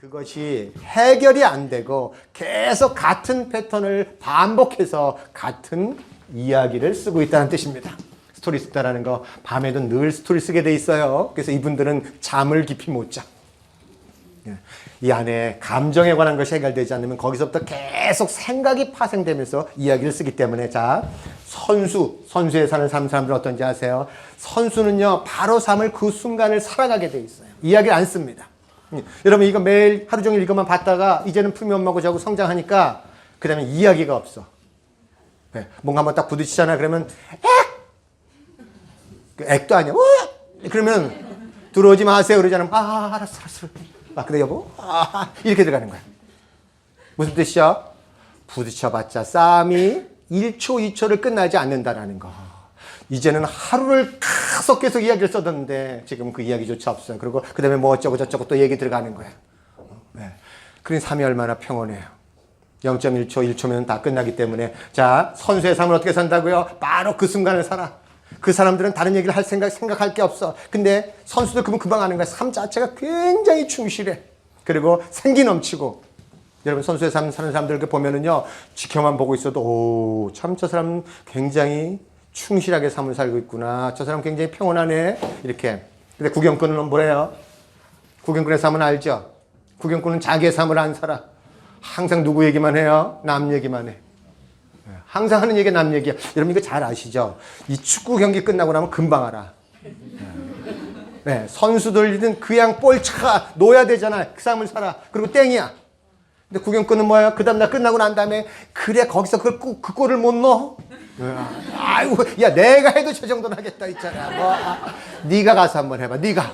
그것이 해결이 안 되고 계속 같은 패턴을 반복해서 같은 이야기를 쓰고 있다는 뜻입니다. 스토리 쓰다라는 거 밤에도 늘 스토리 쓰게 돼 있어요. 그래서 이분들은 잠을 깊이 못 자. 이 안에 감정에 관한 것이 해결되지 않으면 거기서부터 계속 생각이 파생되면서 이야기를 쓰기 때문에 자 선수에 사는 사람들은 어떤지 아세요? 선수는요 바로 삶을 그 순간을 살아가게 돼 있어요. 이야기를 안 씁니다. 여러분 이거 매일 하루 종일 이것만 봤다가 이제는 품이 엄마고 자고 성장하니까 그 다음에 이야기가 없어. 네, 뭔가 한번 딱 부딪히잖아. 그러면 액도 아니야. 그러면 들어오지 마세요 그러잖아. 알았어. 근데 여보 이렇게 들어가는 거야. 무슨 뜻이야? 부딪혀봤자 싸움이 1초 2초를 끝나지 않는다라는 거. 이제는 하루를 계속 이야기를 써뒀는데 지금 그 이야기조차 없어요. 그리고 그 다음에 뭐 어쩌고 저쩌고 또 얘기 들어가는 거예요. 네. 그런 삶이 얼마나 평온해요. 0.1초 1초면 다 끝나기 때문에 자 선수의 삶을 어떻게 산다고요? 바로 그 순간을 살아. 그 사람들은 다른 얘기를 할 생각할 게 없어. 근데 선수들 그분 금방 아는 거야. 삶 자체가 굉장히 충실해. 그리고 생기 넘치고. 여러분 선수의 삶 사는 사람들 보면은요 지켜만 보고 있어도 참 저 사람 굉장히 충실하게 삶을 살고 있구나. 저 사람 굉장히 평온하네. 이렇게. 근데 구경꾼은 뭐래요? 구경꾼의 삶은 알죠? 구경꾼은 자기의 삶을 안 살아. 항상 누구 얘기만 해요? 남 얘기만 해. 항상 하는 얘기가 남 얘기야. 여러분 이거 잘 아시죠? 이 축구 경기 끝나고 나면 금방 알아. 네, 선수들은 그냥 볼 차 놓아야 되잖아. 그 삶을 살아. 그리고 땡이야. 근데 구경꾼은 뭐예요? 그 다음날 끝나고 난 다음에 그래 거기서 그 골을 못 넣어? 아이고 야 내가 해도 저 정도는 하겠다 있잖아. 네가 가서 한번 해봐. 네가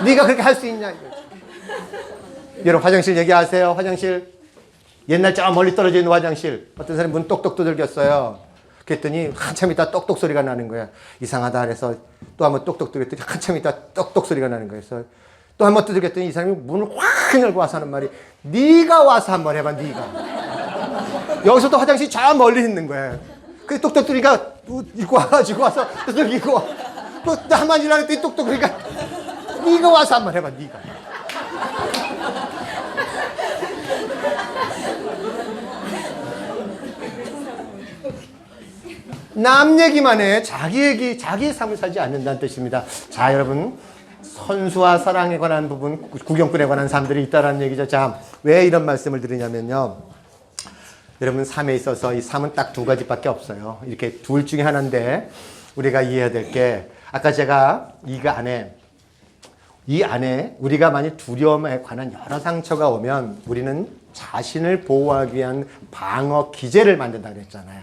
그렇게 할 수 있냐 이거지. 여러분 화장실 얘기하세요. 화장실 옛날 저 멀리 떨어져 있는 화장실 어떤 사람이 문 똑똑 두들겼어요. 그랬더니 한참 있다 똑똑 소리가 나는 거야. 이상하다 그래서 또 한번 똑똑 두들겼더니 한참 있다 똑똑 소리가 나는 거야. 그래서 또 한번 두들겼더니 이 사람이 문을 확 열고 와서 하는 말이 네가 와서 한번 해봐. 네가 여기서 또 화장실이 저 멀리 있는 거야. 그 똑똑 두드리니까 이거 와가지고 와서 두들기고 또 한번 일하랬더니 똑똑 그러니까 네가 와서 한번 해봐. 네가 남 얘기만 해. 자기의 삶을 살지 않는다는 뜻입니다. 자, 여러분. 선수와 사랑에 관한 부분, 구경꾼에 관한 사람들이 있다는 얘기죠. 자, 왜 이런 말씀을 드리냐면요. 여러분, 삶에 있어서 이 삶은 딱 두 가지밖에 없어요. 이렇게 둘 중에 하나인데, 우리가 이해해야 될 게, 아까 제가 이 안에 우리가 만약 두려움에 관한 여러 상처가 오면 우리는 자신을 보호하기 위한 방어 기제를 만든다 그랬잖아요.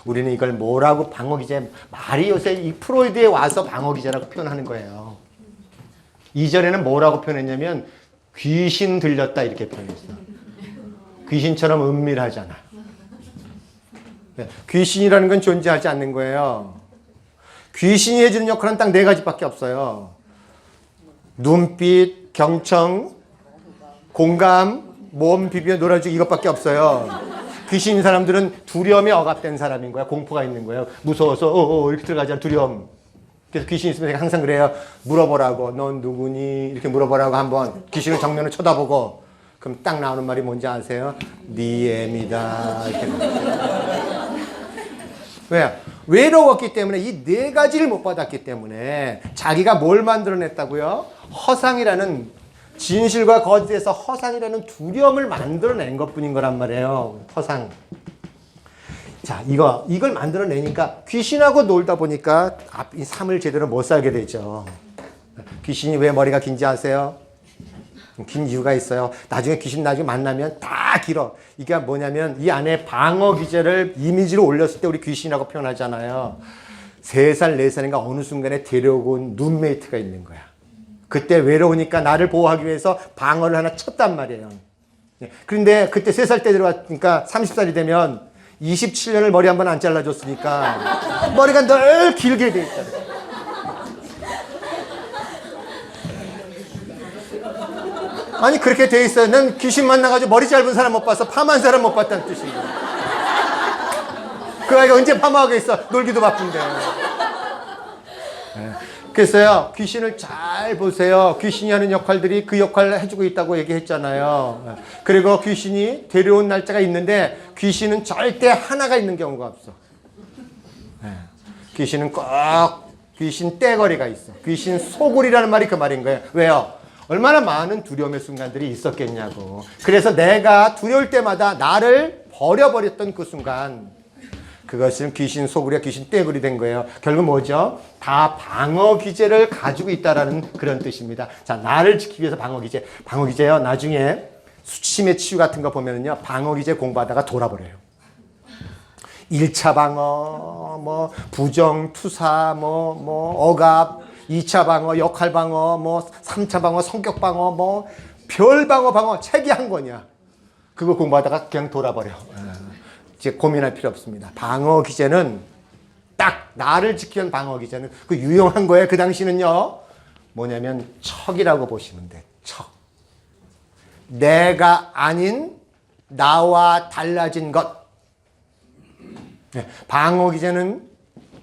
우리는 이걸 뭐라고 방어 기제, 말이 요새 이 프로이드에 와서 방어 기제라고 표현하는 거예요. 이전에는 뭐라고 표현했냐면 귀신 들렸다 이렇게 표현했어. 귀신처럼 은밀하잖아. 귀신이라는 건 존재하지 않는 거예요. 귀신이 해주는 역할은 딱 네 가지밖에 없어요. 눈빛, 경청, 공감, 몸 비비며 놀아주기 이것밖에 없어요. 귀신인 사람들은 두려움에 억압된 사람인 거야. 공포가 있는 거예요. 무서워서 이렇게 들어가잖아. 두려움. 그래서 귀신 있으면 항상 그래요. 물어보라고. 넌 누구니? 이렇게 물어보라고 한번 귀신을 정면을 쳐다보고 그럼 딱 나오는 말이 뭔지 아세요? 네 애미다. 이렇게. 왜? 외로웠기 때문에 이 네 가지를 못 받았기 때문에 자기가 뭘 만들어냈다고요? 허상이라는 진실과 거짓에서 허상이라는 두려움을 만들어낸 것뿐인 거란 말이에요. 허상. 자, 이걸 만들어내니까 귀신하고 놀다 보니까 이 삶을 제대로 못 살게 되죠. 귀신이 왜 머리가 긴지 아세요? 긴 이유가 있어요. 나중에 만나면 다 길어. 이게 뭐냐면 이 안에 방어 기제를 이미지로 올렸을 때 우리 귀신이라고 표현하잖아요. 3살, 4살인가 어느 순간에 데려온 룸메이트가 있는 거야. 그때 외로우니까 나를 보호하기 위해서 방어를 하나 쳤단 말이에요. 그런데 그때 3살 때 들어왔으니까 30살이 되면 27년을 머리 한 번 안 잘라줬으니까 머리가 늘 길게 돼 있잖아요. 아니 그렇게 돼 있어요. 난 귀신 만나가지고 머리 짧은 사람 못 봤어. 파마한 사람 못 봤다는 뜻이에요. 그 아이가 언제 파마하고 있어. 놀기도 바쁜데. 그래서요, 귀신을 잘 보세요. 귀신이 하는 역할들이 그 역할을 해주고 있다고 얘기했잖아요. 그리고 귀신이 데려온 날짜가 있는데 귀신은 절대 하나가 있는 경우가 없어. 귀신은 꼭 귀신 떼거리가 있어. 귀신 소굴이라는 말이 그 말인 거예요. 왜요? 얼마나 많은 두려움의 순간들이 있었겠냐고. 그래서 내가 두려울 때마다 나를 버려버렸던 그 순간, 그것은 귀신 소굴이야, 귀신 떼굴이 된 거예요. 결국 뭐죠? 다 방어 기제를 가지고 있다라는 그런 뜻입니다. 자, 나를 지키기 위해서 방어 기제. 방어 기제요. 나중에 수치심의 치유 같은 거 보면은요, 방어 기제 공부하다가 돌아버려요. 1차 방어, 뭐 부정, 투사, 억압, 2차 방어, 역할 방어, 3차 방어, 성격 방어, 별 방어 책이 한 권이야. 그거 공부하다가 그냥 돌아버려. 이제 고민할 필요 없습니다. 방어 기제는 딱 나를 지키기 위한 방어 기제는 그 유용한 거예요. 그 당시는요, 뭐냐면 척이라고 보시면 돼. 척. 내가 아닌 나와 달라진 것. 네, 방어 기제는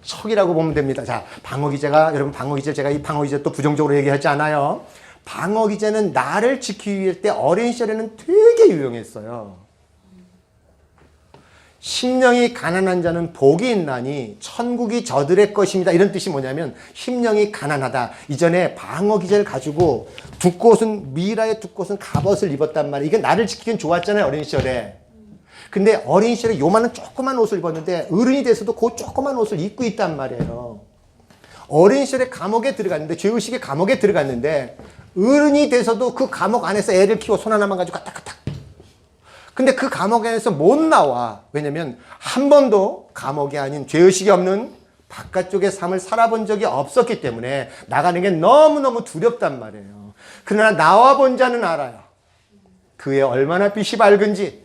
척이라고 보면 됩니다. 자, 방어 기제가, 여러분 방어 기제, 제가 이 방어 기제 또 부정적으로 얘기하지 않아요. 방어 기제는 나를 지키기 위해 때 어린 시절에는 되게 유용했어요. 심령이 가난한 자는 복이 있나니 천국이 저들의 것입니다. 이런 뜻이 뭐냐면 심령이 가난하다. 이전에 방어 기제를 가지고 미라의 두 꽃은 갑옷을 입었단 말이에요. 이게 나를 지키긴 좋았잖아요, 어린 시절에. 근데 어린 시절에 요만한 조그만 옷을 입었는데 어른이 돼서도 그 조그만 옷을 입고 있단 말이에요. 어린 시절에 감옥에 들어갔는데, 죄의식의 감옥에 들어갔는데 어른이 돼서도 그 감옥 안에서 애를 키워 손 하나만 가지고 까딱까딱. 근데 그 감옥 안에서 못 나와. 왜냐면 한 번도 감옥이 아닌 죄의식이 없는 바깥쪽의 삶을 살아본 적이 없었기 때문에 나가는 게 너무너무 두렵단 말이에요. 그러나 나와 본 자는 알아요. 그의 얼마나 빛이 밝은지,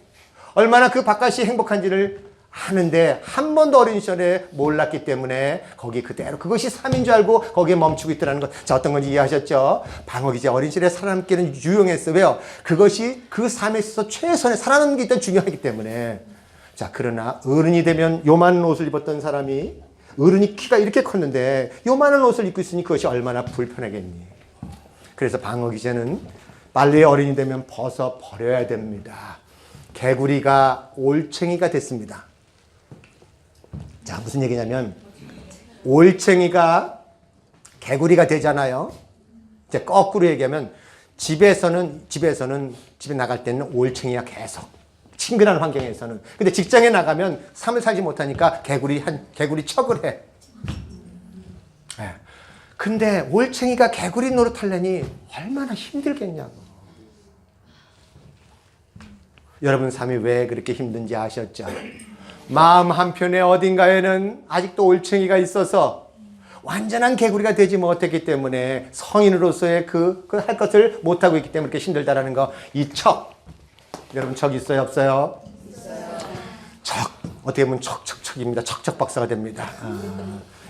얼마나 그 바깥이 행복한지를 아는데 한 번도 어린 시절에 몰랐기 때문에 거기 그대로 그것이 삶인 줄 알고 거기에 멈추고 있더라는 것. 자, 어떤 건지 이해하셨죠? 방어 기제 어린 시절에 살아남기는 유용했어요. 왜요? 그것이 그 삶에 있어서 최선의 살아남는 게 일단 중요하기 때문에. 자, 그러나 어른이 되면 요만한 옷을 입었던 사람이, 어른이 키가 이렇게 컸는데 요만한 옷을 입고 있으니 그것이 얼마나 불편하겠니. 그래서 방어 기제는 빨리 어른이 되면 벗어 버려야 됩니다. 개구리가 올챙이가 됐습니다. 자, 무슨 얘기냐면 올챙이가 개구리가 되잖아요. 이제 거꾸로 얘기하면 집에 나갈 때는 올챙이가 계속 친근한 환경에서는. 근데 직장에 나가면 삶을 살지 못하니까 개구리 척을 해. 네. 근데 올챙이가 개구리 노릇하려니 얼마나 힘들겠냐고. 여러분 삶이 왜 그렇게 힘든지 아셨죠? 마음 한편에 어딘가에는 아직도 올챙이가 있어서 완전한 개구리가 되지 못했기 때문에 성인으로서의 그 할 것을 못하고 있기 때문에 그렇게 힘들다라는 거. 이 척. 여러분 척 있어요, 없어요? 있어요. 척. 어떻게 보면 척척척입니다. 척척 박사가 됩니다.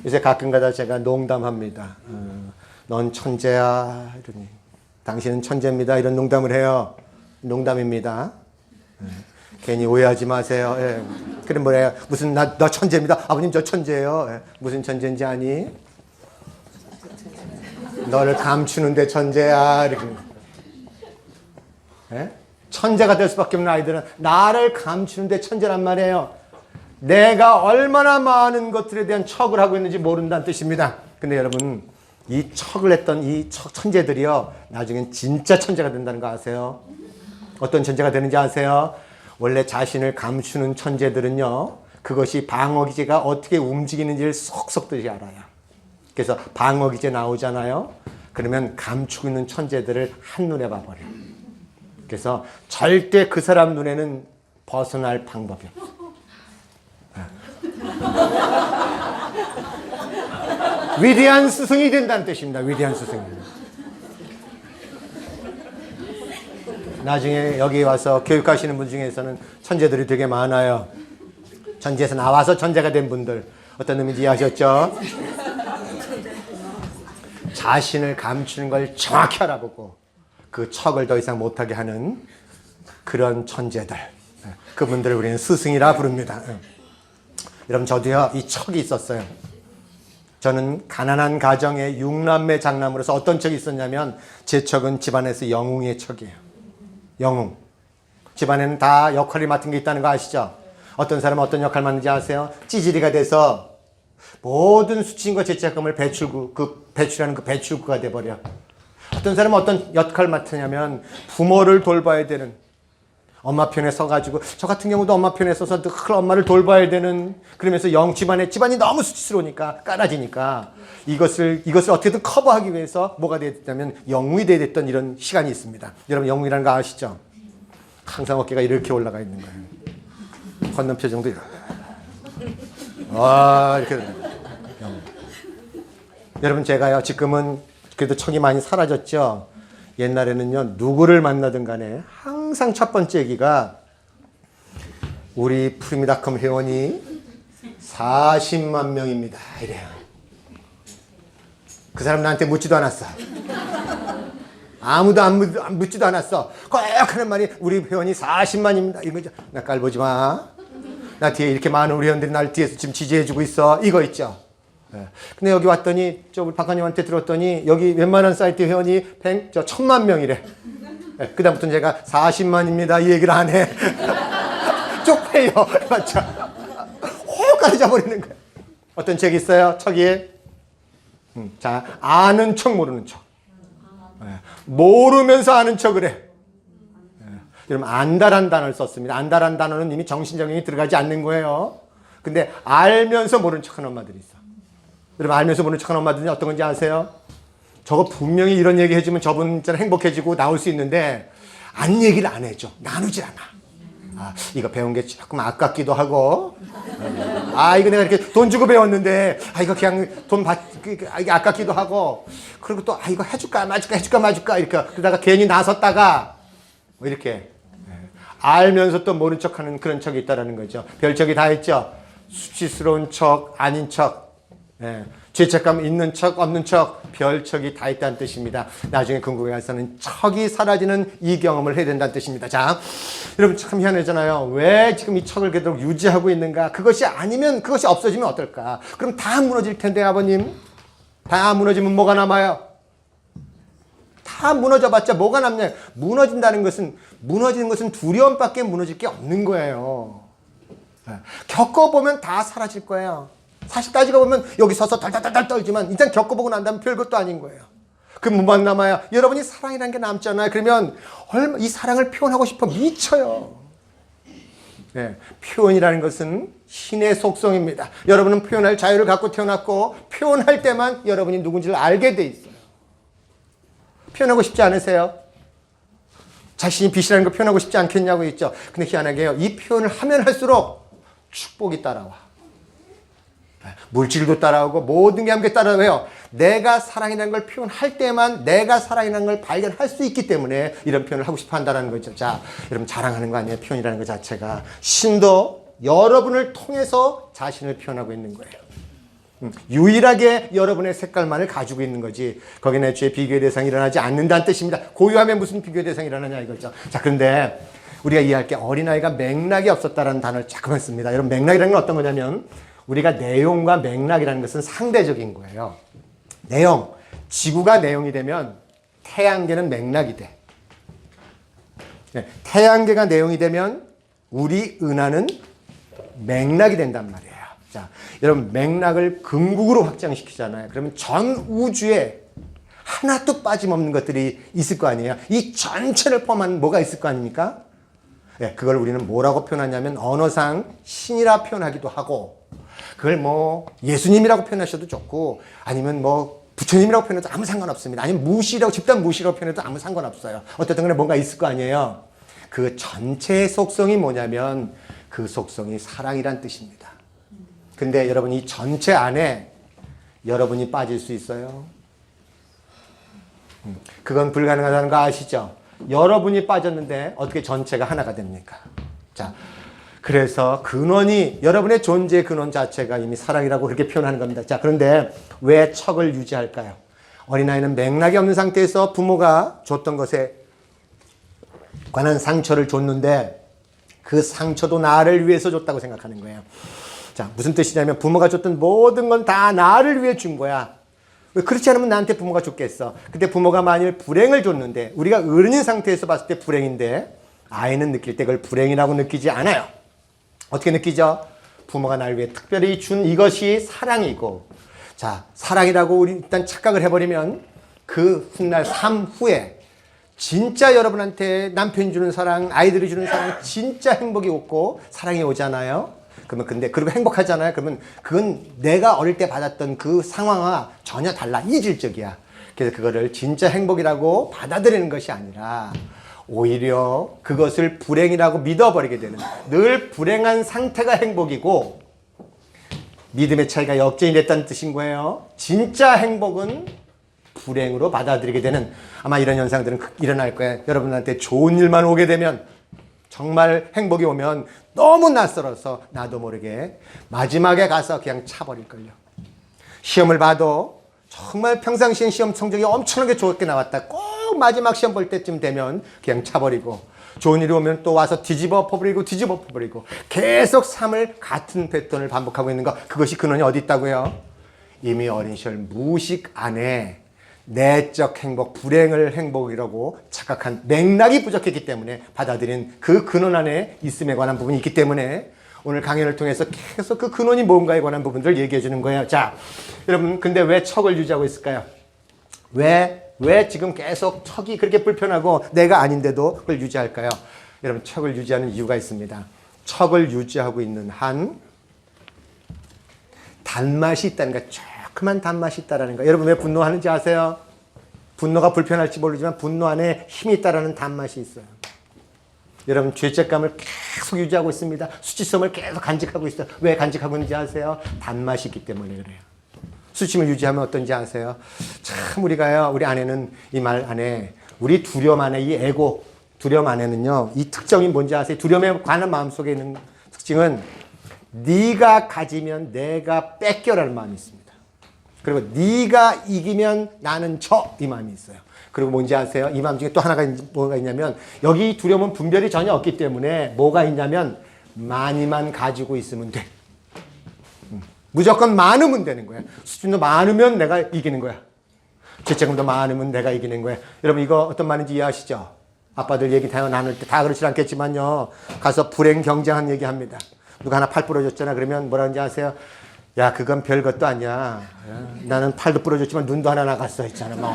요새 가끔가다 제가 농담합니다. 넌 천재야. 이러니. 당신은 천재입니다. 이런 농담을 해요. 농담입니다. 괜히 오해하지 마세요. 예. 그럼 뭐래요? 무슨 너 천재입니다. 아버님 저 천재예요. 예. 무슨 천재인지 아니? 너를 감추는데 천재야. 이렇게. 예? 천재가 될 수밖에 없는 아이들은 나를 감추는데 천재란 말이에요. 내가 얼마나 많은 것들에 대한 척을 하고 있는지 모른다는 뜻입니다. 근데 여러분, 이 척을 했던 이 천재들이요, 나중엔 진짜 천재가 된다는 거 아세요? 어떤 천재가 되는지 아세요? 원래 자신을 감추는 천재들은요, 그것이 방어기제가 어떻게 움직이는지를 쏙쏙들이 알아요. 그래서 방어기제 나오잖아요. 그러면 감추고 있는 천재들을 한눈에 봐버려요. 그래서 절대 그 사람 눈에는 벗어날 방법이 없어요. 위대한 스승이 된다는 뜻입니다. 위대한 스승이. 나중에 여기 와서 교육하시는 분 중에서는 천재들이 되게 많아요. 천재에서 나와서 천재가 된 분들. 어떤 의미인지 이해하셨죠? 자신을 감추는 걸 정확히 알아보고 그 척을 더 이상 못하게 하는 그런 천재들. 그분들을 우리는 스승이라 부릅니다. 여러분, 저도요, 이 척이 있었어요. 저는 가난한 가정의 6남매 장남으로서 어떤 척이 있었냐면 제 척은 집안에서 영웅의 척이에요. 영웅. 집안에는 다 역할을 맡은 게 있다는 거 아시죠? 어떤 사람은 어떤 역할 맡는지 아세요? 찌질이가 돼서 모든 수치심과 죄책감을 배출하는 그 배출구가 돼버려. 어떤 사람은 어떤 역할을 맡으냐면 부모를 돌봐야 되는, 엄마 편에 서가지고, 저 같은 경우도 엄마 편에 서서 늘 엄마를 돌봐야 되는, 그러면서 집안이 너무 수치스러우니까, 깔아지니까, 이것을 어떻게든 커버하기 위해서 뭐가 돼야 됐다면 영웅이 돼야 됐던 이런 시간이 있습니다. 여러분, 영웅이라는 거 아시죠? 항상 어깨가 이렇게 올라가 있는 거예요. 걷는 표정도 이렇게. 와, 이렇게. 영웅. 여러분, 제가요, 지금은 그래도 척이 많이 사라졌죠? 옛날에는요, 누구를 만나든 간에 항상 첫 번째 얘기가 우리 푸르미닷컴 회원이 40만 명입니다. 이래요. 그 사람 나한테 묻지도 않았어. 아무도 안 묻지도 않았어. 꼭 하는 말이 우리 회원이 40만입니다. 이거죠. 나 깔보지 마. 나 뒤에 이렇게 많은 우리 회원들이 날 뒤에서 지금 지지해주고 있어. 이거 있죠. 네. 근데 여기 왔더니 저 우리 박사님한테 들었더니 여기 웬만한 사이트 회원이 1000만 명이래. 네. 그 다음부터는 제가 40만입니다. 이 얘기를 안 해. 쪽팔려. 맞죠? 호까지 잡아버리는 거야. 어떤 책이 있어요? 척이. 자, 아는 척 모르는 척. 네. 모르면서 아는 척을 해. 네. 여러분, 안다란 단어를 썼습니다. 안다란 단어는 이미 정신적인 게 들어가지 않는 거예요. 근데 알면서 모르는 척하는 엄마들이 있어. 여러분, 알면서 모르는 척하는 엄마들은 어떤 건지 아세요? 저거 분명히 이런 얘기 해주면 저분 진짜 행복해지고 나올 수 있는데 안 얘기를 안 해줘. 나누질 않아. 아, 이거 배운 게 조금 아깝기도 하고, 아, 이거 내가 이렇게 돈 주고 배웠는데, 아, 이거 그냥 이게 아깝기도 하고, 그리고 또, 아, 이거 해줄까 말줄까, 이렇게. 그러다가 괜히 나섰다가, 뭐 이렇게. 알면서 또 모른 척 하는 그런 척이 있다라는 거죠. 별척이 다 있죠. 수치스러운 척, 아닌 척, 죄책감 있는 척, 없는 척, 별척이 다 있다는 뜻입니다. 나중에 궁극에 가서는 척이 사라지는 이 경험을 해야 된다는 뜻입니다. 자, 여러분 참 희한하잖아요. 왜 지금 이 척을 계속 유지하고 있는가? 그것이 아니면, 그것이 없어지면 어떨까? 그럼 다 무너질 텐데, 아버님. 다 무너지면 뭐가 남아요? 다 무너져봤자 뭐가 남냐? 무너지는 것은 두려움밖에 무너질 게 없는 거예요. 겪어보면 다 사라질 거예요. 사실 따지고 보면 여기 서서 달달달달 떨지만 일단 겪어보고 난 다음에 별것도 아닌 거예요. 그럼 뭐만 남아요? 여러분이 사랑이라는 게 남잖아요. 그러면 이 사랑을 표현하고 싶어 미쳐요. 네, 표현이라는 것은 신의 속성입니다. 여러분은 표현할 자유를 갖고 태어났고 표현할 때만 여러분이 누군지를 알게 돼 있어요. 표현하고 싶지 않으세요? 자신이 빛이라는 걸 표현하고 싶지 않겠냐고 했죠. 근데 희한하게요. 이 표현을 하면 할수록 축복이 따라와. 물질도 따라오고 모든 게 함께 따라와요. 내가 사랑이라는 걸 표현할 때만 내가 사랑이라는 걸 발견할 수 있기 때문에 이런 표현을 하고 싶어 한다는 거죠. 자, 여러분 자랑하는 거 아니에요. 표현이라는 것 자체가. 신도 여러분을 통해서 자신을 표현하고 있는 거예요. 유일하게 여러분의 색깔만을 가지고 있는 거지. 거기는 애초에 비교의 대상이 일어나지 않는다는 뜻입니다. 고유하면 무슨 비교의 대상이 일어나냐 이거죠. 자, 그런데 우리가 이해할 게 어린아이가 맥락이 없었다라는 단어를 자꾸만 씁니다. 여러분 맥락이라는 건 어떤 거냐면 우리가 내용과 맥락이라는 것은 상대적인 거예요. 내용, 지구가 내용이 되면 태양계는 맥락이 돼. 네, 태양계가 내용이 되면 우리 은하는 맥락이 된단 말이에요. 자, 여러분 맥락을 궁극으로 확장시키잖아요. 그러면 전 우주에 하나도 빠짐없는 것들이 있을 거 아니에요. 이 전체를 포함한 뭐가 있을 거 아닙니까? 네, 그걸 우리는 뭐라고 표현하냐면 언어상 신이라 표현하기도 하고 그걸 뭐 예수님이라고 표현하셔도 좋고 아니면 뭐 부처님이라고 표현해도 아무 상관없습니다. 아니면 무시라고 집단 무시라고 표현해도 아무 상관없어요. 어쨌든 간에 뭔가 있을 거 아니에요. 그 전체의 속성이 뭐냐면 그 속성이 사랑이란 뜻입니다. 근데 여러분 이 전체 안에 여러분이 빠질 수 있어요? 그건 불가능하다는 거 아시죠? 여러분이 빠졌는데 어떻게 전체가 하나가 됩니까? 자, 그래서 근원이 여러분의 존재의 근원 자체가 이미 사랑이라고 그렇게 표현하는 겁니다. 자, 그런데 왜 척을 유지할까요? 어린아이는 맥락이 없는 상태에서 부모가 줬던 것에 관한 상처를 줬는데 그 상처도 나를 위해서 줬다고 생각하는 거예요. 자, 무슨 뜻이냐면 부모가 줬던 모든 건 다 나를 위해 준 거야. 왜 그렇지 않으면 나한테 부모가 줬겠어. 근데 부모가 만일 불행을 줬는데 우리가 어른인 상태에서 봤을 때 불행인데 아이는 느낄 때 그걸 불행이라고 느끼지 않아요. 어떻게 느끼죠? 부모가 날 위해 특별히 준 이것이 사랑이고, 자, 사랑이라고 우리 일단 착각을 해버리면 그 훗날 삶 후에 진짜 여러분한테 남편이 주는 사랑, 아이들이 주는 사랑, 진짜 행복이 없고 사랑이 오잖아요. 그러면 근데 그리고 행복하잖아요. 그러면 그건 내가 어릴 때 받았던 그 상황과 전혀 달라. 이질적이야. 그래서 그거를 진짜 행복이라고 받아들이는 것이 아니라 오히려 그것을 불행이라고 믿어버리게 되는, 늘 불행한 상태가 행복이고 믿음의 차이가 역전이 됐다는 뜻인 거예요. 진짜 행복은 불행으로 받아들이게 되는, 아마 이런 현상들은 일어날 거예요. 여러분한테 좋은 일만 오게 되면, 정말 행복이 오면 너무 낯설어서 나도 모르게 마지막에 가서 그냥 차버릴걸요. 시험을 봐도 정말 평상시엔 시험 성적이 엄청나게 좋게 나왔다. 꼭 마지막 시험 볼 때쯤 되면 그냥 차버리고, 좋은 일이 오면 또 와서 뒤집어 퍼버리고 계속 삶을 같은 패턴을 반복하고 있는 것, 그것이 근원이 어디 있다고요? 이미 어린 시절 무의식 안에 내적 행복, 불행을 행복이라고 착각한 맥락이 부족했기 때문에 받아들인 그 근원 안에 있음에 관한 부분이 있기 때문에 오늘 강연을 통해서 계속 그 근원이 뭔가에 관한 부분들을 얘기해 주는 거예요. 자, 여러분, 근데 왜 척을 유지하고 있을까요? 왜 지금 계속 척이 그렇게 불편하고 내가 아닌데도 그걸 유지할까요? 여러분, 척을 유지하는 이유가 있습니다. 척을 유지하고 있는 한 단맛이 있다는 거, 조그만 단맛이 있다는 거. 여러분, 왜 분노하는지 아세요? 분노가 불편할지 모르지만 분노 안에 힘이 있다는 단맛이 있어요. 여러분, 죄책감을 계속 유지하고 있습니다. 수치심을 계속 간직하고 있어요. 왜 간직하고 있는지 아세요? 단맛이 있기 때문에 그래요. 수치심을 유지하면 어떤지 아세요? 참 우리가요, 우리 안에는, 이 말 안에, 우리 두려움 안에, 이 에고 두려움 안에는요, 이 특징이 뭔지 아세요? 두려움에 관한 마음속에 있는 특징은 네가 가지면 내가 뺏겨라는 마음이 있습니다. 그리고 네가 이기면 나는 져, 이 마음이 있어요. 그리고 뭔지 아세요? 이 마음 중에 또 하나가 뭐가 있냐면, 여기 두려움은 분별이 전혀 없기 때문에 뭐가 있냐면 많이만 가지고 있으면 돼. 무조건 많으면 되는 거야. 수준도 많으면 내가 이기는 거야. 죄책감도 많으면 내가 이기는 거야. 여러분, 이거 어떤 말인지 이해하시죠? 아빠들 얘기 다 나눌 때 다 그렇지 않겠지만요, 가서 불행 경쟁한 얘기합니다. 누가 하나 팔 부러졌잖아. 그러면 뭐라 하는지 아세요? 야, 그건 별것도 아니야. 나는 팔도 부러졌지만 눈도 하나 나갔어 했잖아. 뭐.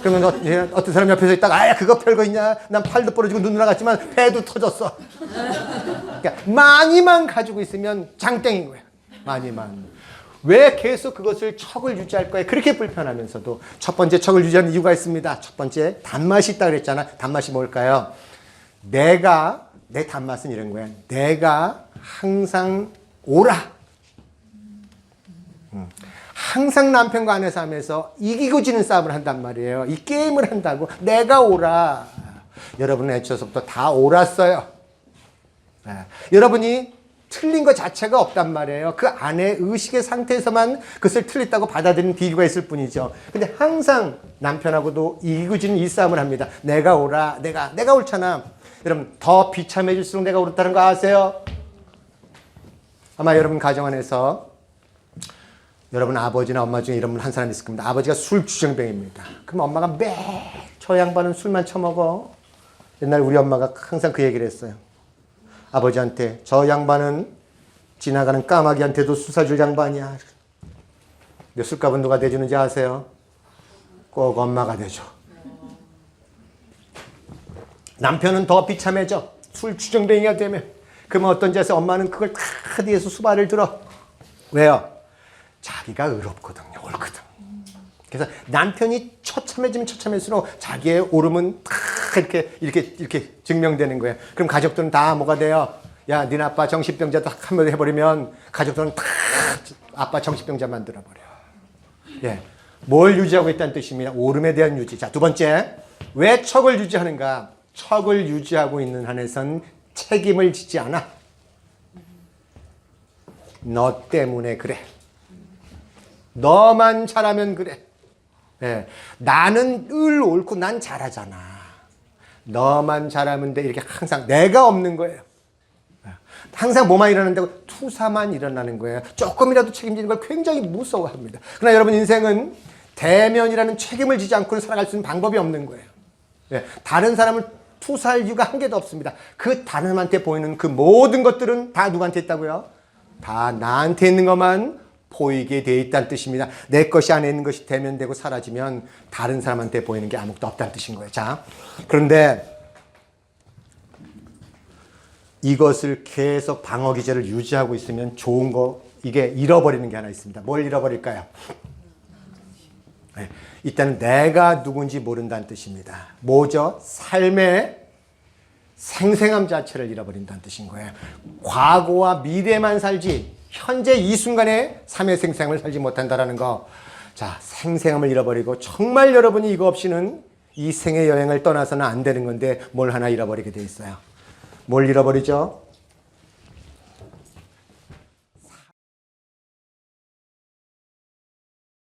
그러면 어떤 사람 옆에서 있다가, 아야, 그거 별거 있냐? 난 팔도 부러지고 눈도 나갔지만 배도 터졌어. 그러니까 많이만 가지고 있으면 장땡인 거야. 많이만. 왜 계속 그것을 척을 유지할 거야? 그렇게 불편하면서도. 첫 번째 척을 유지하는 이유가 있습니다. 첫 번째, 단맛이 있다 그랬잖아. 단맛이 뭘까요? 내 단맛은 이런 거야. 내가 항상 오라. 항상 남편과 아내 삶에서 이기고 지는 싸움을 한단 말이에요. 이 게임을 한다고. 내가 오라. 여러분은 애초부터 다 옳았어요. 여러분이 틀린 것 자체가 없단 말이에요. 그 안에 의식의 상태에서만 그것을 틀렸다고 받아들이는 비교가 있을 뿐이죠. 근데 항상 남편하고도 이기고 지는 이 싸움을 합니다. 내가 오라. 내가 옳잖아. 여러분, 더 비참해질수록 내가 옳다는 거 아세요? 아마 여러분 가정 안에서 여러분 아버지나 엄마 중에 이런 분 한 사람 있을 겁니다. 아버지가 술주정뱅입니다. 그럼 엄마가 매일 저 양반은 술만 처먹어. 옛날 우리 엄마가 항상 그 얘기를 했어요. 아버지한테, 저 양반은 지나가는 까마귀한테도 술 사줄 양반이야. 근데 술값은 누가 대주는지 아세요? 꼭 엄마가 대줘. 남편은 더 비참해져. 술주정뱅이가 되면. 그러면 어떤지 아세요? 엄마는 그걸 다 뒤에서 수발을 들어. 왜요? 자기가 의롭거든요. 옳거든. 그래서 남편이 처참해지면 처참할수록 자기의 옳음은 다 이렇게 증명되는 거예요. 그럼 가족들은 다 뭐가 돼요? 야, 니네 아빠 정신병자도 한번 해버리면 가족들은 다 아빠 정신병자 만들어버려. 예, 뭘 유지하고 있다는 뜻입니다. 옳음에 대한 유지. 자, 두 번째, 왜 척을 유지하는가? 척을 유지하고 있는 한에선 책임을 지지 않아. 너 때문에 그래. 너만 잘하면 그래. 예, 나는 늘 옳고 난 잘하잖아. 너만 잘하면 돼. 이렇게 항상 내가 없는 거예요. 항상 뭐만 일어난다고? 투사만 일어나는 거예요. 조금이라도 책임지는 걸 굉장히 무서워합니다. 그러나 여러분 인생은 대면이라는 책임을 지지 않고는 살아갈 수 있는 방법이 없는 거예요. 예, 다른 사람을 투사할 이유가 한 개도 없습니다. 그 다른 사람한테 보이는 그 모든 것들은 다 누구한테 있다고요? 다 나한테 있는 것만 보이게 돼 있다는 뜻입니다. 내 것이 안에 있는 것이 대면되고 사라지면 다른 사람한테 보이는 게 아무것도 없다는 뜻인 거예요. 자, 그런데 이것을 계속 방어 기제를 유지하고 있으면 좋은 거, 이게 잃어버리는 게 하나 있습니다. 뭘 잃어버릴까요? 네, 일단 내가 누군지 모른다는 뜻입니다. 뭐죠? 삶의 생생함 자체를 잃어버린다는 뜻인 거예요. 과거와 미래만 살지 현재 이 순간에 삶의 생생함을 살지 못한다는 거. 자, 생생함을 잃어버리고 정말 여러분이 이거 없이는 이 생의 여행을 떠나서는 안 되는 건데 뭘 하나 잃어버리게 돼 있어요. 뭘 잃어버리죠?